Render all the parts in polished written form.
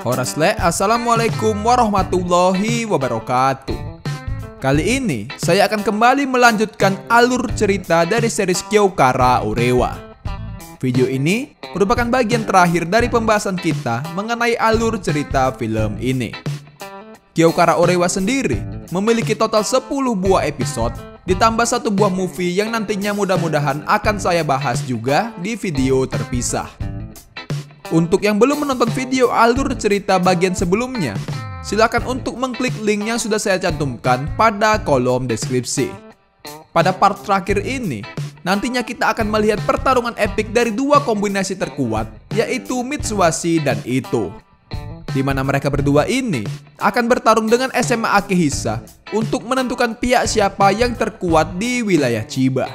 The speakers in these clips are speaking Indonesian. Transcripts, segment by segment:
Horasle, assalamualaikum warahmatullahi wabarakatuh. Kali ini saya akan kembali melanjutkan alur cerita dari series Kyokara Orewa. Video ini merupakan bagian terakhir dari pembahasan kita mengenai alur cerita film ini. Kyokara Orewa sendiri memiliki total 10 buah episode, ditambah satu buah movie yang nantinya mudah-mudahan akan saya bahas juga di video terpisah. Untuk yang belum menonton video alur cerita bagian sebelumnya, silakan untuk mengklik link yang sudah saya cantumkan pada kolom deskripsi. Pada part terakhir ini, nantinya kita akan melihat pertarungan epik dari dua kombinasi terkuat, yaitu Mitsuhashi dan Ito. Di mana mereka berdua ini akan bertarung dengan SMA Akihisa untuk menentukan pihak siapa yang terkuat di wilayah Chiba.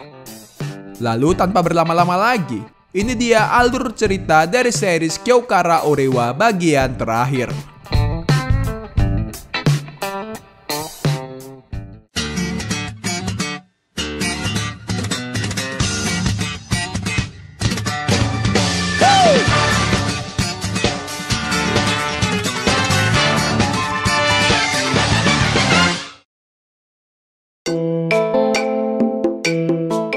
Lalu tanpa berlama-lama lagi, ini dia alur cerita dari series Kyokara Orewa bagian terakhir.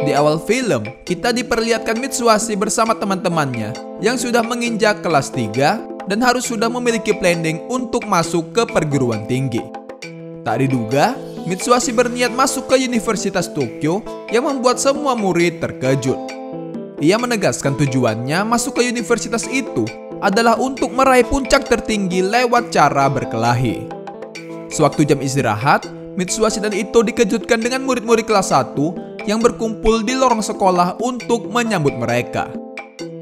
Di awal film, kita diperlihatkan Mitsuhashi bersama teman-temannya yang sudah menginjak kelas 3 dan harus sudah memiliki planning untuk masuk ke perguruan tinggi. Tak diduga, Mitsuhashi berniat masuk ke Universitas Tokyo yang membuat semua murid terkejut. Ia menegaskan tujuannya masuk ke universitas itu adalah untuk meraih puncak tertinggi lewat cara berkelahi. Sewaktu jam istirahat, Mitsuhashi dan Ito dikejutkan dengan murid-murid kelas 1 yang berkumpul di lorong sekolah untuk menyambut mereka.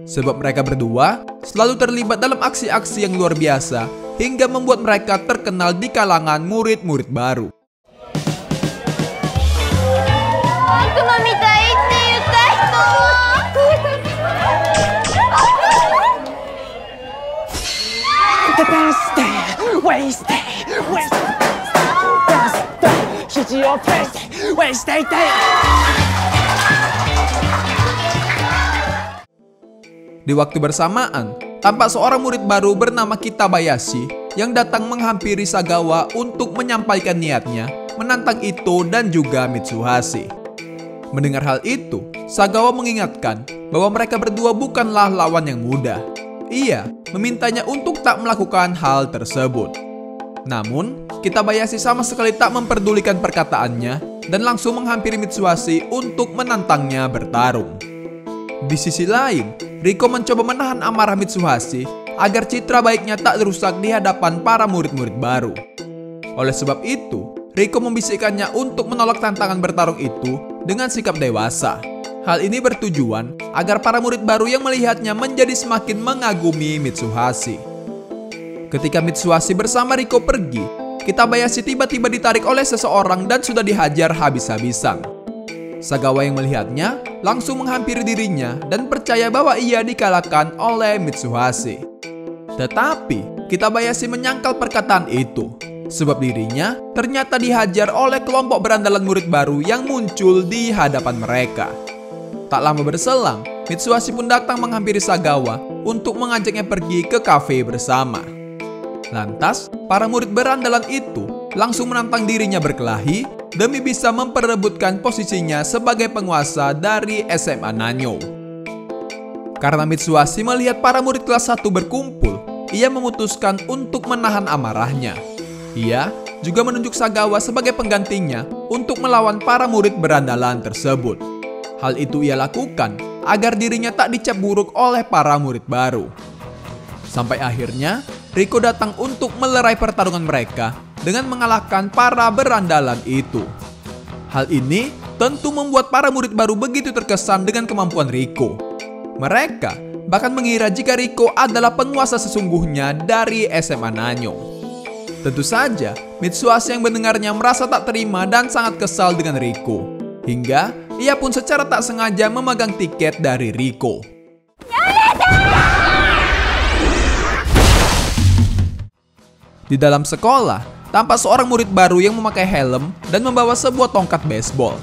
Sebab mereka berdua selalu terlibat dalam aksi-aksi yang luar biasa hingga membuat mereka terkenal di kalangan murid-murid baru. Di waktu bersamaan, tampak seorang murid baru bernama Kitabayashi yang datang menghampiri Sagawa untuk menyampaikan niatnya menantang Ito dan juga Mitsuhashi. Mendengar hal itu, Sagawa mengingatkan bahwa mereka berdua bukanlah lawan yang mudah. Ia memintanya untuk tak melakukan hal tersebut. Namun, Kitabayashi sama sekali tak memperdulikan perkataannya dan langsung menghampiri Mitsuhashi untuk menantangnya bertarung. Di sisi lain, Riko mencoba menahan amarah Mitsuhashi agar citra baiknya tak rusak di hadapan para murid-murid baru. Oleh sebab itu, Riko membisikkannya untuk menolak tantangan bertarung itu dengan sikap dewasa. Hal ini bertujuan agar para murid baru yang melihatnya menjadi semakin mengagumi Mitsuhashi. Ketika Mitsuhashi bersama Riko pergi, Kitabayashi tiba-tiba ditarik oleh seseorang dan sudah dihajar habis-habisan. Sagawa yang melihatnya langsung menghampiri dirinya dan percaya bahwa ia dikalahkan oleh Mitsuhashi. Tetapi Kitabayashi menyangkal perkataan itu, sebab dirinya ternyata dihajar oleh kelompok berandalan murid baru yang muncul di hadapan mereka. Tak lama berselang, Mitsuhashi pun datang menghampiri Sagawa untuk mengajaknya pergi ke kafe bersama. Lantas, para murid berandalan itu langsung menantang dirinya berkelahi demi bisa memperebutkan posisinya sebagai penguasa dari SMA Nanyo. Karena Mitsuhashi melihat para murid kelas 1 berkumpul, ia memutuskan untuk menahan amarahnya. Ia juga menunjuk Sagawa sebagai penggantinya untuk melawan para murid berandalan tersebut. Hal itu ia lakukan agar dirinya tak dicap buruk oleh para murid baru. Sampai akhirnya, Riko datang untuk melerai pertarungan mereka dengan mengalahkan para berandalan itu. Hal ini tentu membuat para murid baru begitu terkesan dengan kemampuan Riko. Mereka bahkan mengira jika Riko adalah penguasa sesungguhnya dari SMA Nanyo. Tentu saja, Mitsuhashi yang mendengarnya merasa tak terima dan sangat kesal dengan Riko. Hingga ia pun secara tak sengaja memegang tiket dari Riko. Di dalam sekolah, tampak seorang murid baru yang memakai helm dan membawa sebuah tongkat baseball.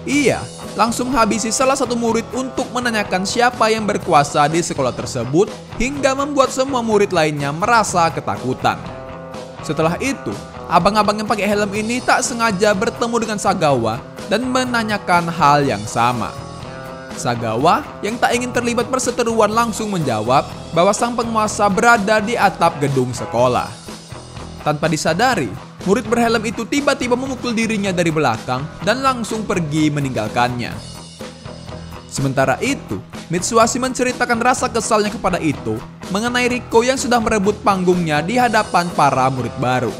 Ia langsung habisi salah satu murid untuk menanyakan siapa yang berkuasa di sekolah tersebut hingga membuat semua murid lainnya merasa ketakutan. Setelah itu, abang-abang yang pakai helm ini tak sengaja bertemu dengan Sagawa dan menanyakan hal yang sama. Sagawa yang tak ingin terlibat perseteruan langsung menjawab bahwa sang penguasa berada di atap gedung sekolah. Tanpa disadari, murid berhelm itu tiba-tiba memukul dirinya dari belakang dan langsung pergi meninggalkannya. Sementara itu, Mitsuhashi menceritakan rasa kesalnya kepada Ito mengenai Riko yang sudah merebut panggungnya di hadapan para murid baru.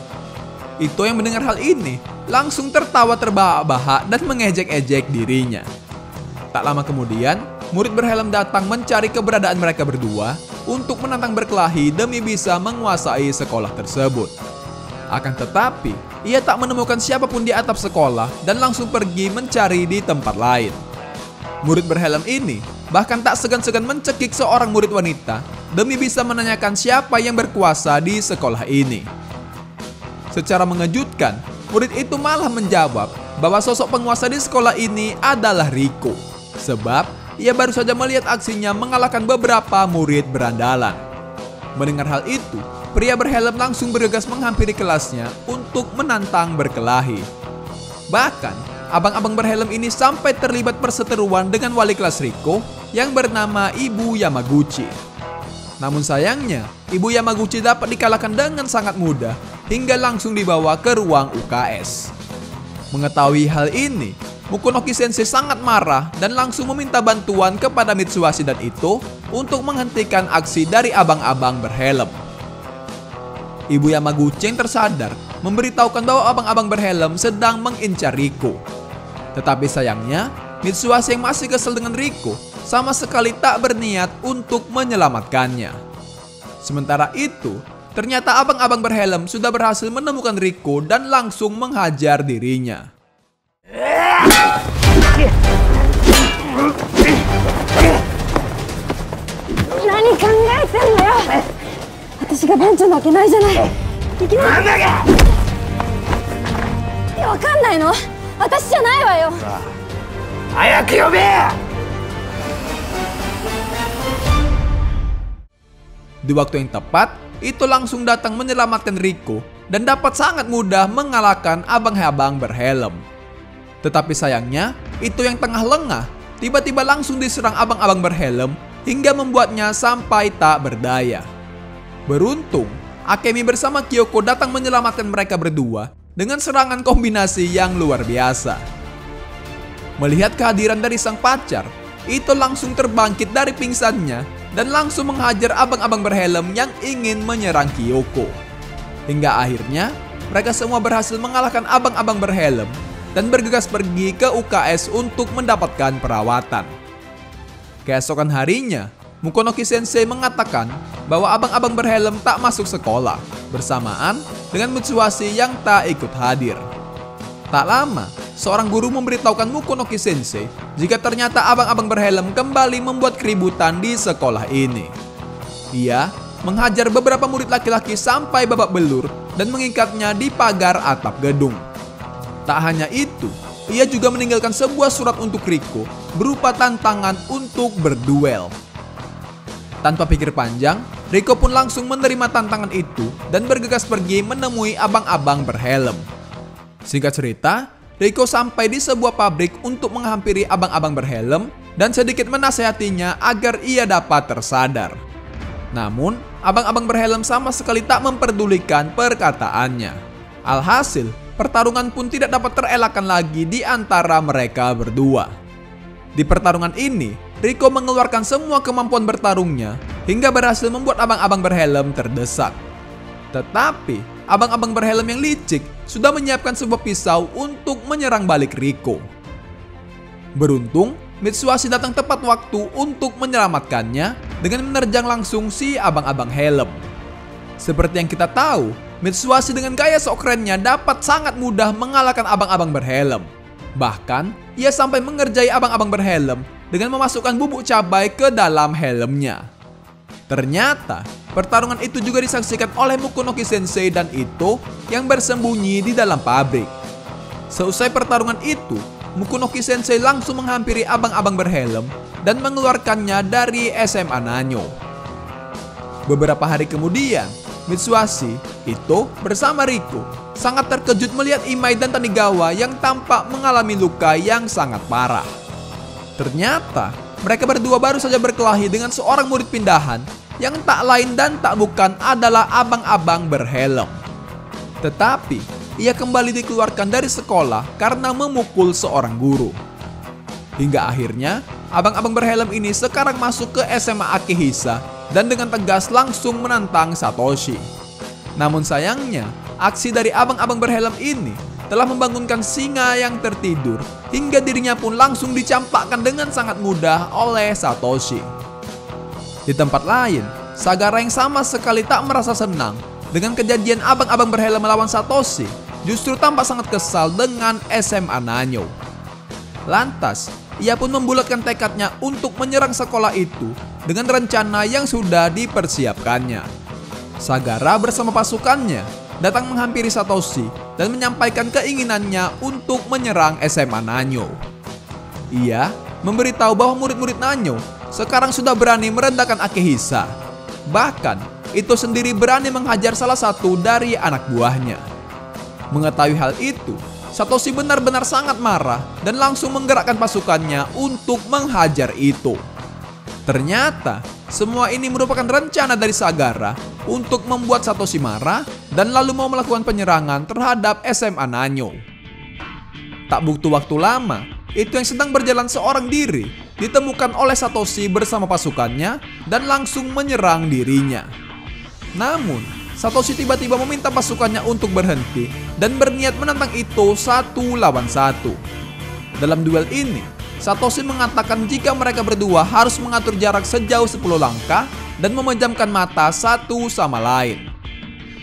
Ito yang mendengar hal ini langsung tertawa terbahak-bahak dan mengejek-ejek dirinya. Tak lama kemudian, murid berhelm datang mencari keberadaan mereka berdua untuk menantang berkelahi demi bisa menguasai sekolah tersebut. Akan tetapi, ia tak menemukan siapapun di atap sekolah dan langsung pergi mencari di tempat lain. Murid berhelm ini bahkan tak segan-segan mencekik seorang murid wanita demi bisa menanyakan siapa yang berkuasa di sekolah ini. Secara mengejutkan, murid itu malah menjawab bahwa sosok penguasa di sekolah ini adalah Riko, sebab ia baru saja melihat aksinya mengalahkan beberapa murid berandalan. Mendengar hal itu, pria berhelm langsung bergegas menghampiri kelasnya untuk menantang berkelahi. Bahkan, abang-abang berhelm ini sampai terlibat perseteruan dengan wali kelas Riko yang bernama Ibu Yamaguchi. Namun sayangnya, Ibu Yamaguchi dapat dikalahkan dengan sangat mudah hingga langsung dibawa ke ruang UKS. Mengetahui hal ini, Mukonoki Sensei sangat marah dan langsung meminta bantuan kepada Mitsuhashi dan Ito untuk menghentikan aksi dari abang-abang berhelm. Ibu Yamaguchi yang tersadar memberitahukan bahwa abang-abang berhelm sedang mengincar Riko. Tetapi sayangnya, Mitsuhashi yang masih kesal dengan Riko sama sekali tak berniat untuk menyelamatkannya. Sementara itu, ternyata abang-abang berhelm sudah berhasil menemukan Riko dan langsung menghajar dirinya. Nani kangaeten da yo? Watashi ga benchou na wake nai janai. Ikinari. Wakannai no? Watashi janai wa yo. Hayaku yobe! Di waktu yang tepat, Ito langsung datang menyelamatkan Riko dan dapat sangat mudah mengalahkan abang-abang berhelm. Tetapi sayangnya, Ito yang tengah lengah tiba-tiba langsung diserang abang-abang berhelm hingga membuatnya sampai tak berdaya. Beruntung, Akemi bersama Kyoko datang menyelamatkan mereka berdua dengan serangan kombinasi yang luar biasa. Melihat kehadiran dari sang pacar, Ito langsung terbangkit dari pingsannya dan langsung menghajar abang-abang berhelm yang ingin menyerang Kyoko. Hingga akhirnya, mereka semua berhasil mengalahkan abang-abang berhelm dan bergegas pergi ke UKS untuk mendapatkan perawatan. Keesokan harinya, Mukonoki Sensei mengatakan bahwa abang-abang berhelm tak masuk sekolah, bersamaan dengan Mitsuhashi yang tak ikut hadir. Tak lama, seorang guru memberitahukan Mukonoki Sensei jika ternyata abang-abang berhelm kembali membuat keributan di sekolah ini. Ia menghajar beberapa murid laki-laki sampai babak belur dan mengikatnya di pagar atap gedung. Tak hanya itu, ia juga meninggalkan sebuah surat untuk Riko berupa tantangan untuk berduel. Tanpa pikir panjang, Riko pun langsung menerima tantangan itu dan bergegas pergi menemui abang-abang berhelm. Singkat cerita, Riko sampai di sebuah pabrik untuk menghampiri abang-abang berhelm dan sedikit menasehatinya agar ia dapat tersadar. Namun, abang-abang berhelm sama sekali tak memperdulikan perkataannya. Alhasil, pertarungan pun tidak dapat terelakkan lagi di antara mereka berdua. Di pertarungan ini, Riko mengeluarkan semua kemampuan bertarungnya hingga berhasil membuat abang-abang berhelm terdesak. Tetapi, abang-abang berhelm yang licik sudah menyiapkan sebuah pisau untuk menyerang balik Riko. Beruntung, Mitsuhashi datang tepat waktu untuk menyelamatkannya dengan menerjang langsung si abang-abang helm. Seperti yang kita tahu, Mitsuhashi dengan gaya sok kerennya dapat sangat mudah mengalahkan abang-abang berhelm. Bahkan, ia sampai mengerjai abang-abang berhelm dengan memasukkan bubuk cabai ke dalam helmnya. Ternyata, pertarungan itu juga disaksikan oleh Mukonoki Sensei dan Ito yang bersembunyi di dalam pabrik. Seusai pertarungan itu, Mukunoki Sensei langsung menghampiri abang-abang berhelm dan mengeluarkannya dari SMA Nanyo. Beberapa hari kemudian, Mitsuhashi, Ito bersama Riko sangat terkejut melihat Imai dan Tanigawa yang tampak mengalami luka yang sangat parah. Ternyata, mereka berdua baru saja berkelahi dengan seorang murid pindahan yang tak lain dan tak bukan adalah abang-abang berhelm. Tetapi, ia kembali dikeluarkan dari sekolah karena memukul seorang guru. Hingga akhirnya, abang-abang berhelm ini sekarang masuk ke SMA Akehisa dan dengan tegas langsung menantang Satoshi. Namun sayangnya, aksi dari abang-abang berhelm ini telah membangunkan singa yang tertidur hingga dirinya pun langsung dicampakkan dengan sangat mudah oleh Satoshi. Di tempat lain, Sagara yang sama sekali tak merasa senang dengan kejadian abang-abang berhelm melawan Satoshi, justru tampak sangat kesal dengan SMA Nanyo. Lantas, ia pun membulatkan tekadnya untuk menyerang sekolah itu dengan rencana yang sudah dipersiapkannya. Sagara bersama pasukannya datang menghampiri Satoshi dan menyampaikan keinginannya untuk menyerang SMA Nanyo. Ia memberitahu bahwa murid-murid Nanyo sekarang sudah berani merendahkan Akehisa. Bahkan, Ito sendiri berani menghajar salah satu dari anak buahnya. Mengetahui hal itu, Satoshi benar-benar sangat marah dan langsung menggerakkan pasukannya untuk menghajar Ito. Ternyata, semua ini merupakan rencana dari Sagara untuk membuat Satoshi marah dan lalu mau melakukan penyerangan terhadap SMA Nanyo. Tak butuh waktu lama, Ito yang sedang berjalan seorang diri ditemukan oleh Satoshi bersama pasukannya dan langsung menyerang dirinya. Namun, Satoshi tiba-tiba meminta pasukannya untuk berhenti dan berniat menantang Ito 1 lawan 1. Dalam duel ini, Satoshi mengatakan jika mereka berdua harus mengatur jarak sejauh 10 langkah dan memejamkan mata satu sama lain.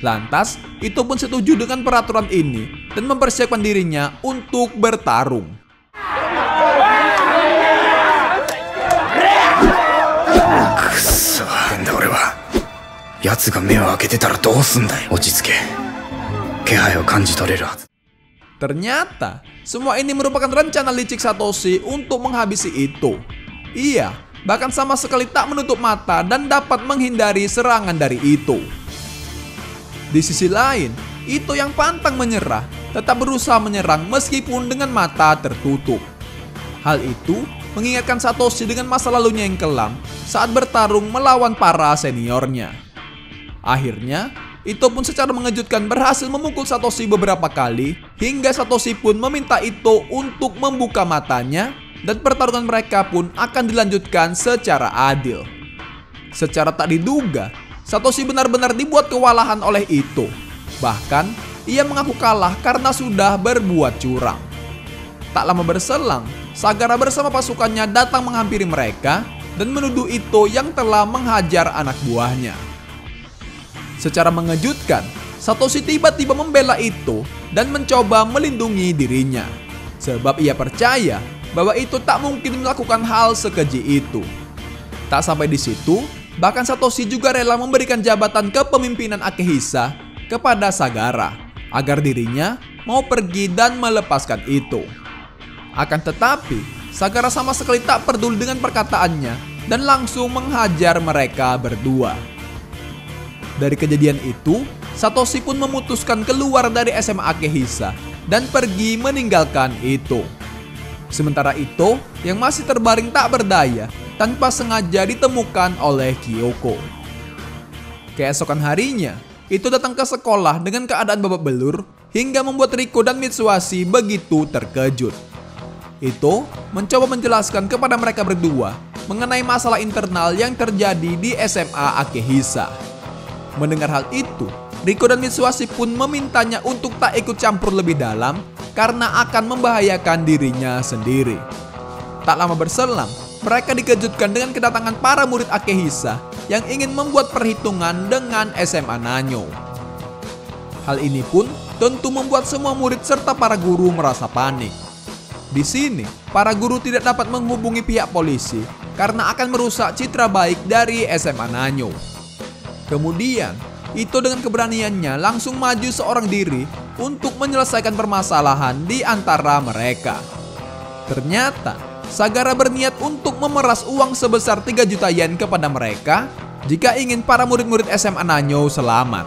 Lantas, Ito pun setuju dengan peraturan ini dan mempersiapkan dirinya untuk bertarung. Ternyata, semua ini merupakan rencana licik Satoshi untuk menghabisi Ito. Ia bahkan sama sekali tak menutup mata dan dapat menghindari serangan dari Ito. Di sisi lain, Ito yang pantang menyerah tetap berusaha menyerang meskipun dengan mata tertutup. Hal itu mengingatkan Satoshi dengan masa lalunya yang kelam saat bertarung melawan para seniornya. Akhirnya, Ito pun secara mengejutkan berhasil memukul Satoshi beberapa kali hingga Satoshi pun meminta Ito untuk membuka matanya dan pertarungan mereka pun akan dilanjutkan secara adil. Secara tak diduga, Satoshi benar-benar dibuat kewalahan oleh Ito. Bahkan, ia mengaku kalah karena sudah berbuat curang. Tak lama berselang, Sagara bersama pasukannya datang menghampiri mereka dan menuduh Ito yang telah menghajar anak buahnya. Secara mengejutkan, Satoshi tiba-tiba membela Ito dan mencoba melindungi dirinya. Sebab ia percaya bahwa Ito tak mungkin melakukan hal sekeji itu. Tak sampai di situ, bahkan Satoshi juga rela memberikan jabatan kepemimpinan Akehisa kepada Sagara agar dirinya mau pergi dan melepaskan Ito. Akan tetapi, Sagara sama sekali tak peduli dengan perkataannya dan langsung menghajar mereka berdua. Dari kejadian itu, Satoshi pun memutuskan keluar dari SMA Akehisa dan pergi meninggalkan Ito. Sementara Ito yang masih terbaring tak berdaya tanpa sengaja ditemukan oleh Kyoko. Keesokan harinya, Ito datang ke sekolah dengan keadaan babak belur hingga membuat Riko dan Mitsuhashi begitu terkejut. Ito mencoba menjelaskan kepada mereka berdua mengenai masalah internal yang terjadi di SMA Akehisa. Mendengar hal itu, Riko dan Mitsuhashi pun memintanya untuk tak ikut campur lebih dalam karena akan membahayakan dirinya sendiri. Tak lama berselang, mereka dikejutkan dengan kedatangan para murid Akehisa yang ingin membuat perhitungan dengan SMA Nanyo. Hal ini pun tentu membuat semua murid serta para guru merasa panik. Di sini, para guru tidak dapat menghubungi pihak polisi karena akan merusak citra baik dari SMA Nanyo. Kemudian, Ito dengan keberaniannya langsung maju seorang diri untuk menyelesaikan permasalahan di antara mereka. Ternyata, Sagara berniat untuk memeras uang sebesar 3 juta yen kepada mereka jika ingin para murid-murid SMA Nanyo selamat.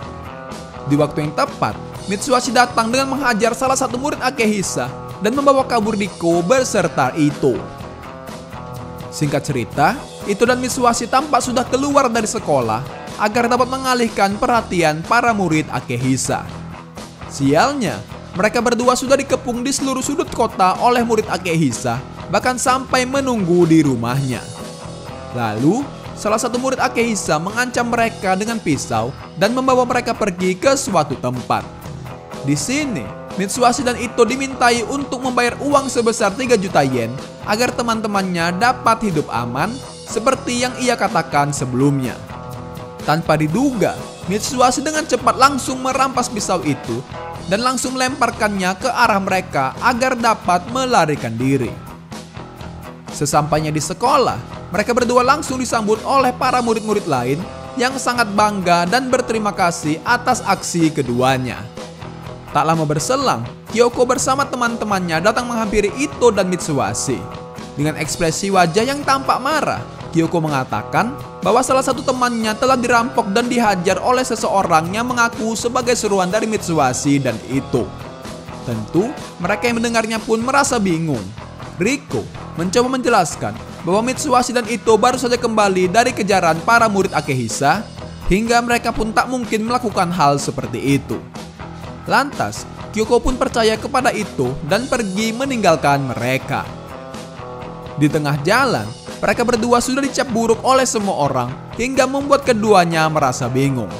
Di waktu yang tepat, Mitsuhashi datang dengan menghajar salah satu murid Akehisa dan membawa kabur Riko beserta Ito. Singkat cerita, Ito dan Mitsuhashi tampak sudah keluar dari sekolah agar dapat mengalihkan perhatian para murid Akehisa. Sialnya, mereka berdua sudah dikepung di seluruh sudut kota oleh murid Akehisa, bahkan sampai menunggu di rumahnya. Lalu, salah satu murid Akehisa mengancam mereka dengan pisau dan membawa mereka pergi ke suatu tempat. Di sini, Mitsuhashi dan Ito dimintai untuk membayar uang sebesar 3 juta yen agar teman-temannya dapat hidup aman seperti yang ia katakan sebelumnya. Tanpa diduga, Mitsuhashi dengan cepat langsung merampas pisau itu dan langsung melemparkannya ke arah mereka agar dapat melarikan diri. Sesampainya di sekolah, mereka berdua langsung disambut oleh para murid-murid lain yang sangat bangga dan berterima kasih atas aksi keduanya. Tak lama berselang, Kyoko bersama teman-temannya datang menghampiri Ito dan Mitsuhashi. Dengan ekspresi wajah yang tampak marah, Kyoko mengatakan bahwa salah satu temannya telah dirampok dan dihajar oleh seseorang yang mengaku sebagai seruan dari Mitsuhashi dan Ito. Tentu, mereka yang mendengarnya pun merasa bingung. Riko mencoba menjelaskan bahwa Mitsuhashi dan Ito baru saja kembali dari kejaran para murid Akehisa, hingga mereka pun tak mungkin melakukan hal seperti itu. Lantas, Kyoko pun percaya kepada Ito dan pergi meninggalkan mereka. Di tengah jalan, mereka berdua sudah dicap buruk oleh semua orang hingga membuat keduanya merasa bingung.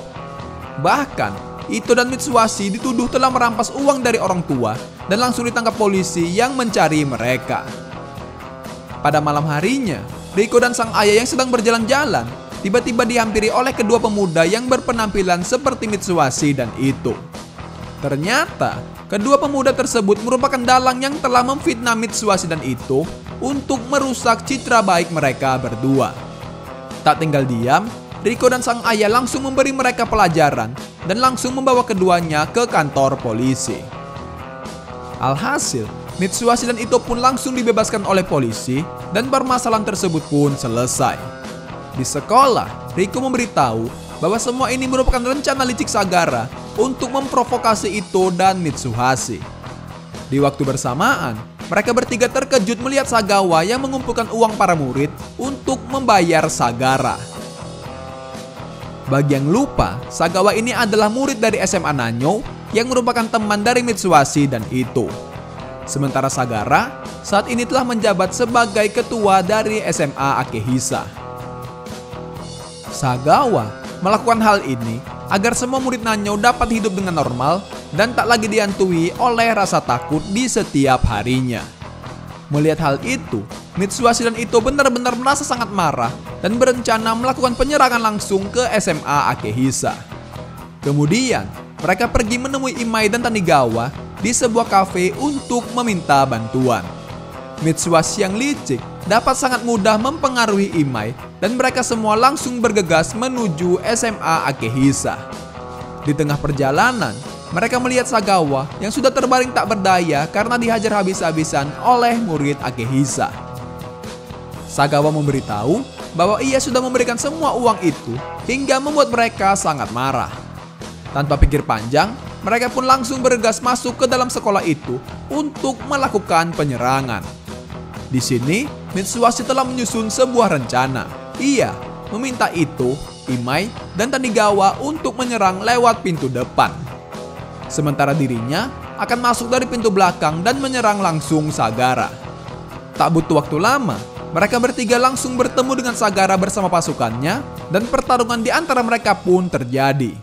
Bahkan, Ito dan Mitsuhashi dituduh telah merampas uang dari orang tua dan langsung ditangkap polisi yang mencari mereka. Pada malam harinya, Riko dan sang ayah yang sedang berjalan-jalan tiba-tiba dihampiri oleh kedua pemuda yang berpenampilan seperti Mitsuhashi dan Ito. Ternyata, kedua pemuda tersebut merupakan dalang yang telah memfitnah Mitsuhashi dan Ito untuk merusak citra baik mereka berdua. Tak tinggal diam, Riko dan sang ayah langsung memberi mereka pelajaran dan langsung membawa keduanya ke kantor polisi. Alhasil, Mitsuhashi dan Ito pun langsung dibebaskan oleh polisi dan permasalahan tersebut pun selesai. Di sekolah, Riko memberitahu bahwa semua ini merupakan rencana licik Sagara untuk memprovokasi Ito dan Mitsuhashi. Di waktu bersamaan, mereka bertiga terkejut melihat Sagawa yang mengumpulkan uang para murid untuk membayar Sagara. Bagi yang lupa, Sagawa ini adalah murid dari SMA Nanyo yang merupakan teman dari Mitsuhashi dan Ito. Sementara Sagara saat ini telah menjabat sebagai ketua dari SMA Akehisa. Sagawa melakukan hal ini agar semua murid Nanyo dapat hidup dengan normal dan tak lagi dihantui oleh rasa takut di setiap harinya. Melihat hal itu, Mitsuhashi dan Ito benar-benar merasa sangat marah dan berencana melakukan penyerangan langsung ke SMA Akehisa. Kemudian, mereka pergi menemui Imai dan Tanigawa di sebuah kafe untuk meminta bantuan. Mitsuhashi yang licik dapat sangat mudah mempengaruhi Imai dan mereka semua langsung bergegas menuju SMA Akehisa. Di tengah perjalanan, mereka melihat Sagawa yang sudah terbaring tak berdaya karena dihajar habis-habisan oleh murid Akehisa. Sagawa memberitahu bahwa ia sudah memberikan semua uang itu hingga membuat mereka sangat marah. Tanpa pikir panjang, mereka pun langsung bergegas masuk ke dalam sekolah itu untuk melakukan penyerangan. Di sini, Mitsuhashi telah menyusun sebuah rencana. Ia meminta Ito, Imai, dan Tanigawa untuk menyerang lewat pintu depan. Sementara dirinya akan masuk dari pintu belakang dan menyerang langsung Sagara. Tak butuh waktu lama, mereka bertiga langsung bertemu dengan Sagara bersama pasukannya dan pertarungan di antara mereka pun terjadi.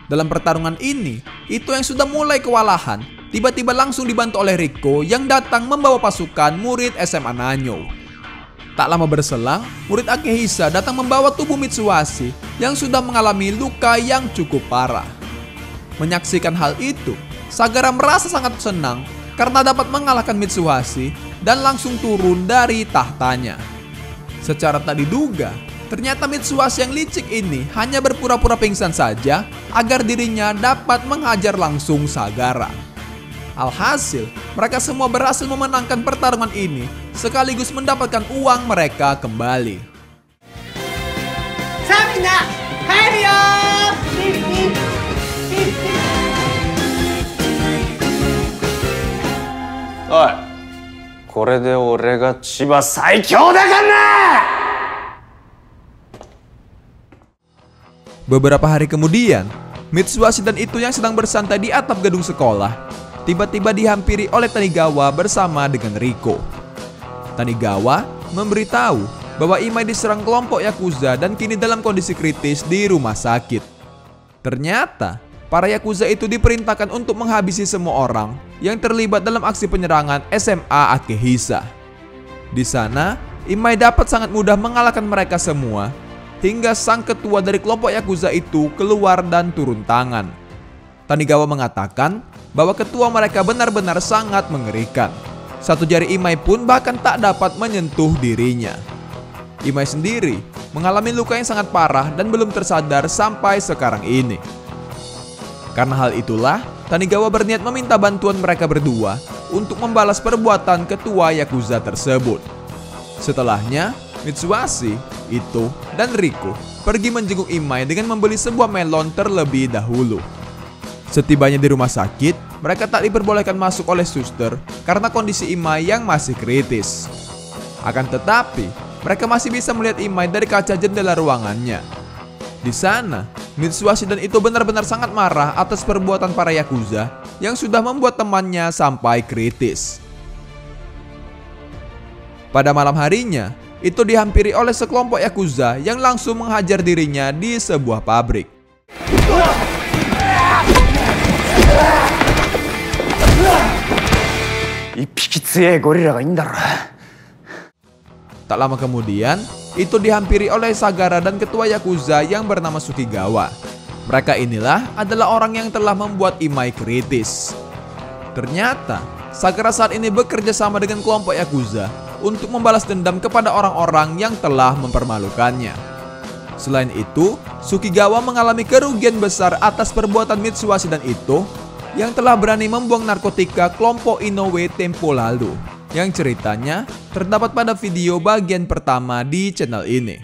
Dalam pertarungan ini, Ito yang sudah mulai kewalahan tiba-tiba langsung dibantu oleh Riko yang datang membawa pasukan murid SMA Nanyo. Tak lama berselang, murid Akehisa datang membawa tubuh Mitsuhashi yang sudah mengalami luka yang cukup parah. Menyaksikan hal itu, Sagara merasa sangat senang karena dapat mengalahkan Mitsuhashi dan langsung turun dari tahtanya. Secara tak diduga, ternyata Mitsuhashi yang licik ini hanya berpura-pura pingsan saja agar dirinya dapat menghajar langsung Sagara. Alhasil, mereka semua berhasil memenangkan pertarungan ini sekaligus mendapatkan uang mereka kembali. Oi, これで俺が千葉最強だからな! Beberapa hari kemudian, Mitsuhashi dan Ito yang sedang bersantai di atap gedung sekolah tiba-tiba dihampiri oleh Tanigawa bersama dengan Riko. Tanigawa memberitahu bahwa Imai diserang kelompok Yakuza dan kini dalam kondisi kritis di rumah sakit. Ternyata, para Yakuza itu diperintahkan untuk menghabisi semua orang yang terlibat dalam aksi penyerangan SMA Akehisa. Di sana, Imai dapat sangat mudah mengalahkan mereka semua hingga sang ketua dari kelompok Yakuza itu keluar dan turun tangan. Tanigawa mengatakan bahwa ketua mereka benar-benar sangat mengerikan. Satu jari Imai pun bahkan tak dapat menyentuh dirinya. Imai sendiri mengalami luka yang sangat parah dan belum tersadar sampai sekarang ini. Karena hal itulah, Tanigawa berniat meminta bantuan mereka berdua untuk membalas perbuatan ketua Yakuza tersebut. Setelahnya, Mitsuhashi, Ito, dan Riko pergi menjenguk Imai dengan membeli sebuah melon terlebih dahulu. Setibanya di rumah sakit, mereka tak diperbolehkan masuk oleh suster karena kondisi Imai yang masih kritis. Akan tetapi, mereka masih bisa melihat Imai dari kaca jendela ruangannya. Di sana, Mitsuhashi dan Ito benar-benar sangat marah atas perbuatan para Yakuza yang sudah membuat temannya sampai kritis. Pada malam harinya, Ito dihampiri oleh sekelompok Yakuza yang langsung menghajar dirinya di sebuah pabrik. Tak lama kemudian, Ito dihampiri oleh Sagara dan ketua Yakuza yang bernama Sukigawa. Mereka inilah adalah orang yang telah membuat Imai kritis. Ternyata, Sagara saat ini bekerja sama dengan kelompok Yakuza untuk membalas dendam kepada orang-orang yang telah mempermalukannya. Selain itu, Sukigawa mengalami kerugian besar atas perbuatan Mitsuhashi dan Ito yang telah berani membuang narkotika kelompok Inoue tempo lalu, yang ceritanya terdapat pada video bagian pertama di channel ini.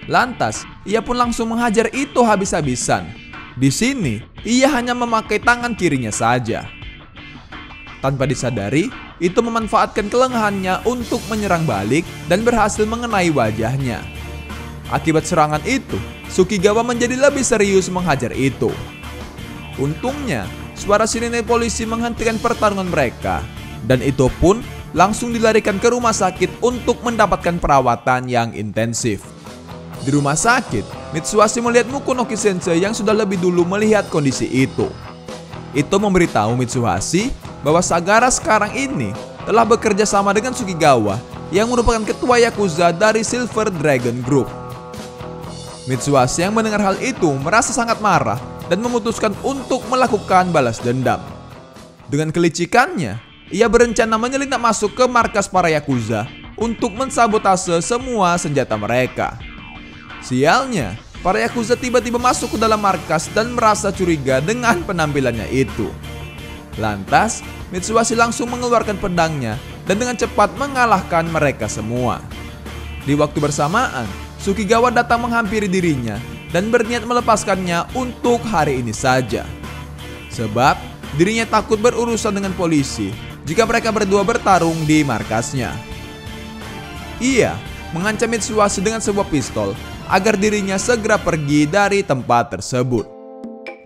Lantas, ia pun langsung menghajar Ito habis-habisan. Di sini, ia hanya memakai tangan kirinya saja. Tanpa disadari, Ito memanfaatkan kelengahannya untuk menyerang balik dan berhasil mengenai wajahnya. Akibat serangan itu, Sukigawa menjadi lebih serius menghajar Ito. Untungnya, suara sirine polisi menghentikan pertarungan mereka, dan Ito pun langsung dilarikan ke rumah sakit untuk mendapatkan perawatan yang intensif. Di rumah sakit, Mitsuhashi melihat Mukonoki Sensei yang sudah lebih dulu melihat kondisi Ito. Ito memberitahu Mitsuhashi bahwa Sagara sekarang ini telah bekerja sama dengan Sukigawa yang merupakan ketua Yakuza dari Silver Dragon Group. Mitsuhashi yang mendengar hal itu merasa sangat marah dan memutuskan untuk melakukan balas dendam. Dengan kelicikannya, ia berencana menyelinap masuk ke markas para Yakuza untuk mensabotase semua senjata mereka. Sialnya, para Yakuza tiba-tiba masuk ke dalam markas dan merasa curiga dengan penampilannya itu. Lantas, Mitsuhashi langsung mengeluarkan pedangnya dan dengan cepat mengalahkan mereka semua. Di waktu bersamaan, Sukigawa datang menghampiri dirinya dan berniat melepaskannya untuk hari ini saja. Sebab dirinya takut berurusan dengan polisi jika mereka berdua bertarung di markasnya. Ia mengancam Mitsuhashi dengan sebuah pistol agar dirinya segera pergi dari tempat tersebut.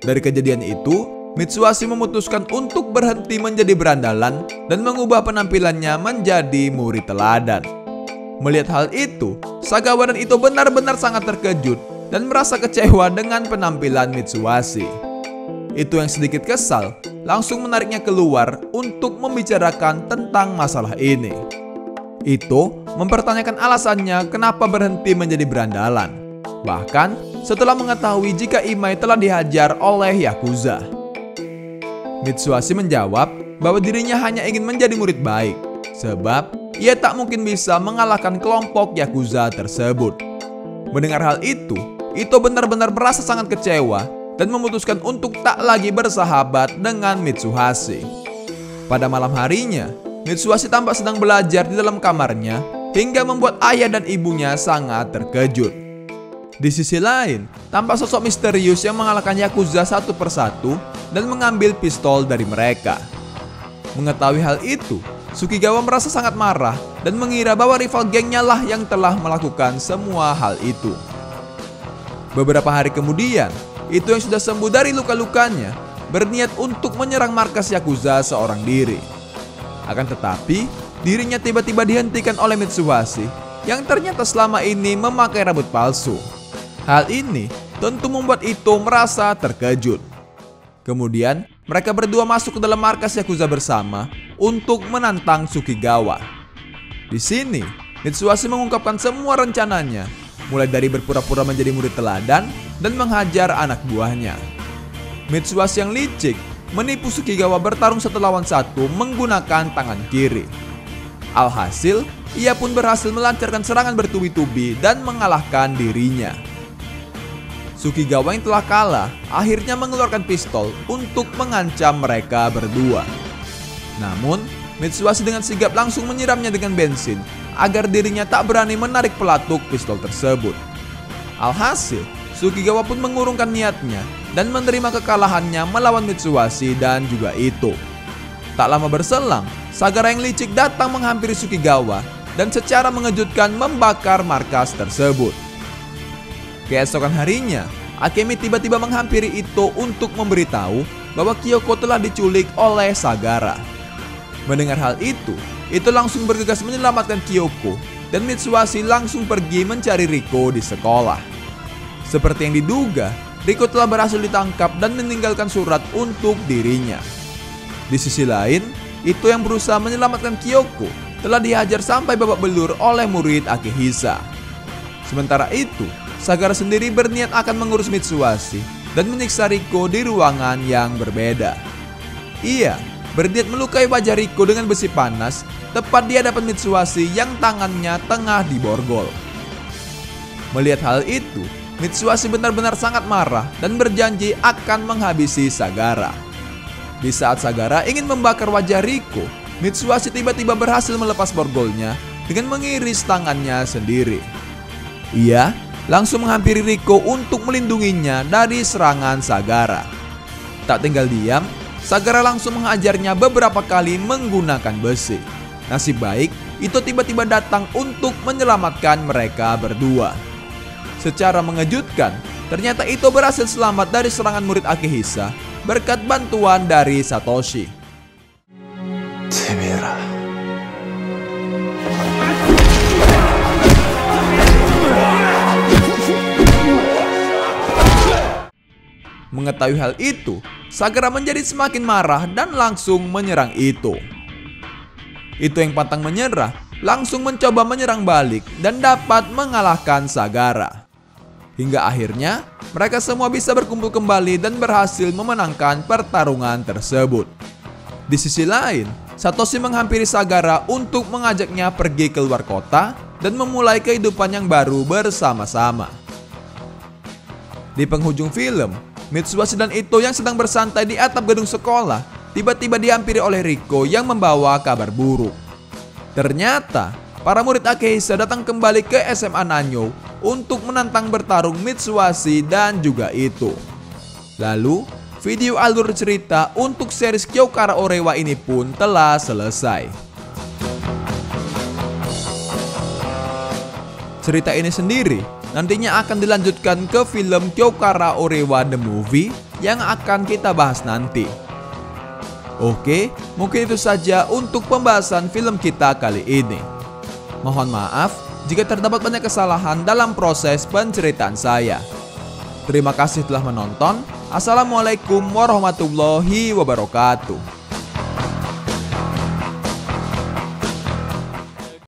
Dari kejadian itu, Mitsuhashi memutuskan untuk berhenti menjadi berandalan dan mengubah penampilannya menjadi murid teladan. Melihat hal itu, Sagawa dan Ito benar-benar sangat terkejut dan merasa kecewa dengan penampilan Mitsuhashi. itu yang sedikit kesal langsung menariknya keluar untuk membicarakan tentang masalah ini. Ito mempertanyakan alasannya kenapa berhenti menjadi berandalan. Bahkan setelah mengetahui jika Imai telah dihajar oleh Yakuza. Mitsuhashi menjawab bahwa dirinya hanya ingin menjadi murid baik, sebab ia tak mungkin bisa mengalahkan kelompok Yakuza tersebut. Mendengar hal itu, Ito benar-benar merasa sangat kecewa dan memutuskan untuk tak lagi bersahabat dengan Mitsuhashi. Pada malam harinya, Mitsuhashi tampak sedang belajar di dalam kamarnya hingga membuat ayah dan ibunya sangat terkejut. Di sisi lain, tampak sosok misterius yang mengalahkan Yakuza satu persatu dan mengambil pistol dari mereka. Mengetahui hal itu, Sukigawa merasa sangat marah dan mengira bahwa rival gengnya lah yang telah melakukan semua hal itu. Beberapa hari kemudian, Ito yang sudah sembuh dari luka-lukanya berniat untuk menyerang markas Yakuza seorang diri. Akan tetapi, dirinya tiba-tiba dihentikan oleh Mitsuhashi yang ternyata selama ini memakai rambut palsu. Hal ini tentu membuat Ito merasa terkejut. Kemudian, mereka berdua masuk ke dalam markas Yakuza bersama untuk menantang Sukigawa. Di sini, Mitsuhashi mengungkapkan semua rencananya, mulai dari berpura-pura menjadi murid teladan dan menghajar anak buahnya. Mitsuhashi yang licik menipu Sukigawa bertarung satu lawan satu menggunakan tangan kiri. Alhasil, ia pun berhasil melancarkan serangan bertubi-tubi dan mengalahkan dirinya. Sukigawa yang telah kalah akhirnya mengeluarkan pistol untuk mengancam mereka berdua. Namun, Mitsuhashi dengan sigap langsung menyiramnya dengan bensin agar dirinya tak berani menarik pelatuk pistol tersebut. Alhasil, Sukigawa pun mengurungkan niatnya dan menerima kekalahannya melawan Mitsuhashi dan juga Ito. Tak lama berselang, Sagara yang licik datang menghampiri Sukigawa dan secara mengejutkan membakar markas tersebut. Keesokan harinya, Akemi tiba-tiba menghampiri Ito untuk memberitahu bahwa Kyoko telah diculik oleh Sagara. Mendengar hal itu, Ito langsung bergegas menyelamatkan Kyoko dan Mitsuhashi langsung pergi mencari Riko di sekolah. Seperti yang diduga, Riko telah berhasil ditangkap dan meninggalkan surat untuk dirinya. Di sisi lain, Ito yang berusaha menyelamatkan Kyoko telah dihajar sampai babak belur oleh murid Akihisa. Sementara itu, Sagara sendiri berniat akan mengurus Mitsuhashi dan menyiksa Riko di ruangan yang berbeda. Ia berniat melukai wajah Riko dengan besi panas tepat di hadapan Mitsuhashi yang tangannya tengah diborgol. Melihat hal itu, Mitsuhashi benar-benar sangat marah dan berjanji akan menghabisi Sagara. Di saat Sagara ingin membakar wajah Riko, Mitsuhashi tiba-tiba berhasil melepas borgolnya dengan mengiris tangannya sendiri. Ia langsung menghampiri Riko untuk melindunginya dari serangan Sagara. Tak tinggal diam, Sagara langsung menghajarnya beberapa kali menggunakan besi. Nasib baik, Ito tiba-tiba datang untuk menyelamatkan mereka berdua. Secara mengejutkan, ternyata Ito berhasil selamat dari serangan murid Akihisa berkat bantuan dari Satoshi. Temera. Mengetahui hal itu, Sagara menjadi semakin marah dan langsung menyerang Ito. Ito yang pantang menyerah langsung mencoba menyerang balik dan dapat mengalahkan Sagara. Hingga akhirnya mereka semua bisa berkumpul kembali dan berhasil memenangkan pertarungan tersebut. Di sisi lain, Satoshi menghampiri Sagara untuk mengajaknya pergi ke luar kota dan memulai kehidupan yang baru bersama-sama. Di penghujung film, Mitsuhashi dan Ito yang sedang bersantai di atap gedung sekolah tiba-tiba dihampiri oleh Riko yang membawa kabar buruk. Ternyata, para murid Akihisa datang kembali ke SMA Nanyo untuk menantang bertarung Mitsuhashi dan juga Ito. Lalu, video alur cerita untuk series Kyokara Orewa ini pun telah selesai. Cerita ini sendiri nantinya akan dilanjutkan ke film Kyokara Orewa The Movie yang akan kita bahas nanti. Oke, mungkin itu saja untuk pembahasan film kita kali ini. Mohon maaf jika terdapat banyak kesalahan dalam proses penceritaan saya. Terima kasih telah menonton. Assalamualaikum warahmatullahi wabarakatuh.